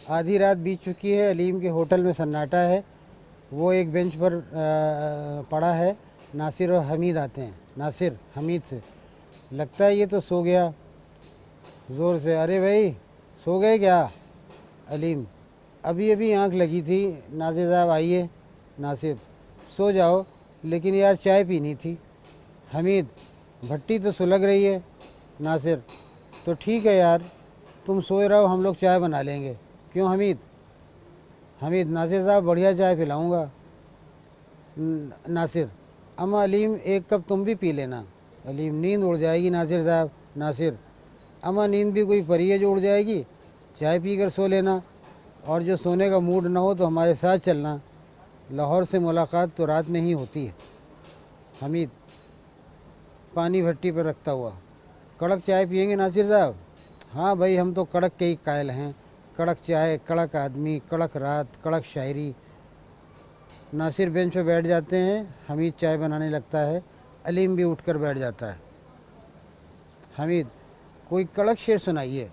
आधी रात बीत चुकी है। अलीम के होटल में सन्नाटा है। वो एक बेंच पर पड़ा है। नासिर और हमीद आते हैं। नासिर हमीद से, लगता है ये तो सो गया। ज़ोर से, अरे भाई सो गए क्या? अलीम, अभी अभी आंख लगी थी। नासिर साहब आइए। नासिर, सो जाओ, लेकिन यार चाय पीनी थी। हमीद, भट्टी तो सुलग रही है। नासिर, तो ठीक है यार, तुम सोए रहो, हम लोग चाय बना लेंगे। क्यों हमीद? हमीद, नासिर साहब बढ़िया चाय पिलाऊंगा। नासिर, अम्मा अलीम एक कप तुम भी पी लेना। अलीम, नींद उड़ जाएगी नासिर साहब। नासिर, अम्मा नींद भी कोई परी है जो उड़ जाएगी? चाय पी कर सो लेना, और जो सोने का मूड ना हो तो हमारे साथ चलना। लाहौर से मुलाकात तो रात में ही होती है। हमीद, पानी भट्टी पर रखता हुआ, कड़क चाय पियेंगे नासिर साहब? हाँ भाई, हम तो कड़क के ही कायल हैं। कड़क चाय, कड़क आदमी, कड़क रात, कड़क शायरी। नासिर बेंच पर बैठ जाते हैं। हमीद चाय बनाने लगता है। अलीम भी उठकर बैठ जाता है। हमीद, कोई कड़क शेर सुनाइए।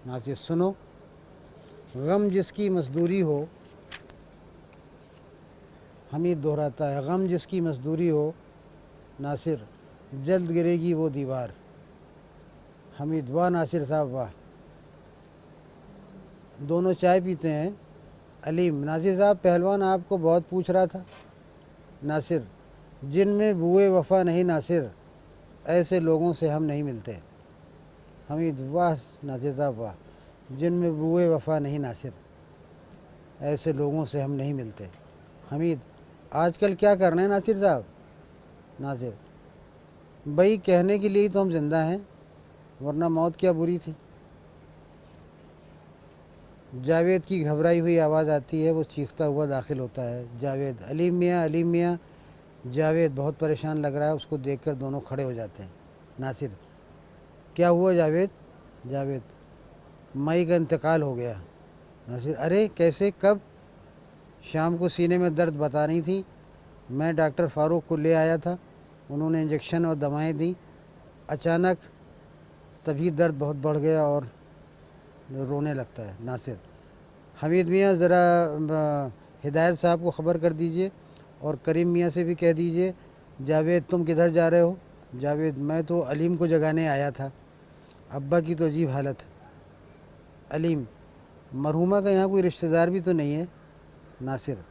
नासिर, सुनो। गम जिसकी मजदूरी हो। हमीद दोहराता है, गम जिसकी मजदूरी हो। नासिर, जल्द गिरेगी वो दीवार। हमीद, वाह नासिर साहब वाह। दोनों चाय पीते हैं। अलीम, नासिर साहब पहलवान आपको बहुत पूछ रहा था। नासिर, जिनमें बुए वफ़ा नहीं नासिर, ऐसे लोगों से हम नहीं मिलते। हमीद, वाह नासिर साहब वाह। जिनमें बुए वफ़ा नहीं नासिर, ऐसे लोगों से हम नहीं मिलते। हमीद, आजकल क्या कर रहे हैं नासिर साहब? नासिर, भाई कहने के लिए ही तो हम ज़िंदा हैं, वरना मौत क्या बुरी थी। जावेद की घबराई हुई आवाज़ आती है। वो चीखता हुआ दाखिल होता है। जावेद, अलीम मियाँ, अलीम मियाँ। जावेद बहुत परेशान लग रहा है। उसको देखकर दोनों खड़े हो जाते हैं। नासिर, क्या हुआ जावेद? जावेद, मई का इंतकाल हो गया। नासिर, अरे कैसे, कब? शाम को सीने में दर्द बता रही थी। मैं डॉक्टर फ़ारूक को ले आया था। उन्होंने इंजेक्शन और दवाएं दी। अचानक तभी दर्द बहुत बढ़ गया और रोने लगता है। नासिर, हमीद मियाँ ज़रा हिदायत साहब को ख़बर कर दीजिए, और करीम मियाँ से भी कह दीजिए। जावेद, तुम किधर जा रहे हो? जावेद, मैं तो अलीम को जगाने आया था। अब्बा की तो अजीब हालत है। अलीम, मरहुमा का यहाँ कोई रिश्तेदार भी तो नहीं है? नासिर,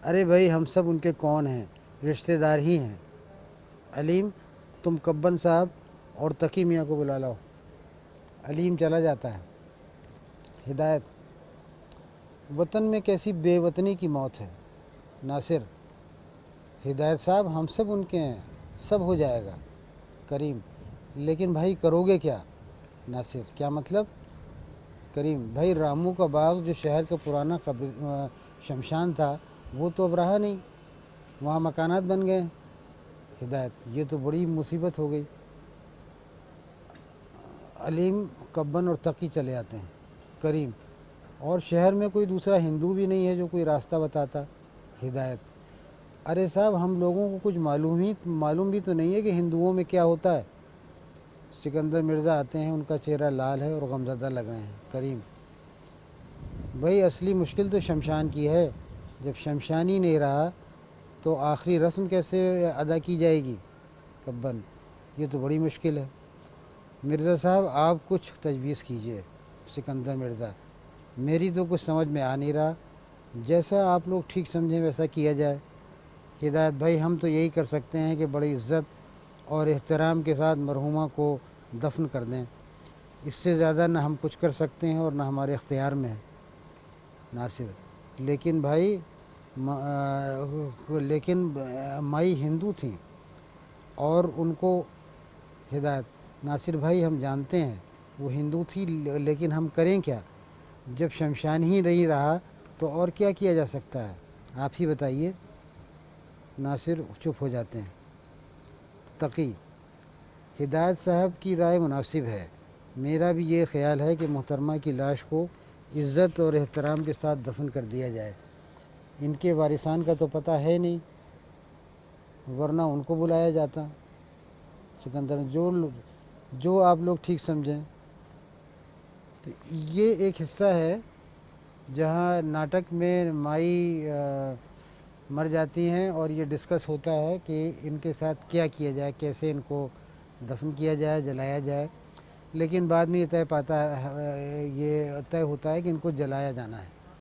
अरे भाई हम सब उनके कौन हैं, रिश्तेदार ही हैं। अलीम, तुम कब्बन साहब और तकी मियाँ को बुला लाओ। अलीम चला जाता है। हिदायत, वतन में कैसी बेवतनी की मौत है। नासिर, हिदायत साहब हम सब उनके हैं, सब हो जाएगा। करीम, लेकिन भाई करोगे क्या? नासिर, क्या मतलब? करीम, भाई रामू का बाग जो शहर का पुराना शमशान था, वो तो अब रहा नहीं, वहाँ मकानात बन गए। हिदायत, ये तो बड़ी मुसीबत हो गई। अलीम, कब्बन और तकी चले आते हैं। करीम, और शहर में कोई दूसरा हिंदू भी नहीं है जो कोई रास्ता बताता। हिदायत, अरे साहब हम लोगों को कुछ मालूम भी तो नहीं है कि हिंदुओं में क्या होता है। सिकंदर मिर्ज़ा आते हैं। उनका चेहरा लाल है और गमज़दा लग रहे हैं। करीम, भाई असली मुश्किल तो शमशान की है। जब शमशान ही नहीं रहा तो आखिरी रस्म कैसे अदा की जाएगी? कब्बन, ये तो बड़ी मुश्किल है। मिर्ज़ा साहब आप कुछ तजवीज़ कीजिए। सिकंदर मिर्ज़ा, मेरी तो कुछ समझ में आ नहीं रहा, जैसा आप लोग ठीक समझें वैसा किया जाए। हिदायत, भाई हम तो यही कर सकते हैं कि बड़ी इज़्ज़त और एहतराम के साथ मरहुमा को दफन कर दें। इससे ज़्यादा ना हम कुछ कर सकते हैं और ना हमारे इख्तियार में है। नासिर, लेकिन भाई माई हिंदू थी और उनको। हिदायत, नासिर भाई हम जानते हैं वो हिंदू थी, लेकिन हम करें क्या? जब शमशान ही नहीं रहा तो और क्या किया जा सकता है, आप ही बताइए। नासिर चुप हो जाते हैं। तकी, हिदायत साहब की राय मुनासिब है। मेरा भी ये ख्याल है कि मोहतरमा की लाश को इज़्ज़त और एहतराम के साथ दफन कर दिया जाए। इनके वारिसान का तो पता है नहीं, वरना उनको बुलाया जाता। सिकंदर, जो आप लोग ठीक समझें। तो ये एक हिस्सा है जहाँ नाटक में माई मर जाती हैं और ये डिस्कस होता है कि इनके साथ क्या किया जाए, कैसे इनको दफन किया जाए, जलाया जाए। लेकिन बाद में ये तय होता है कि इनको जलाया जाना है।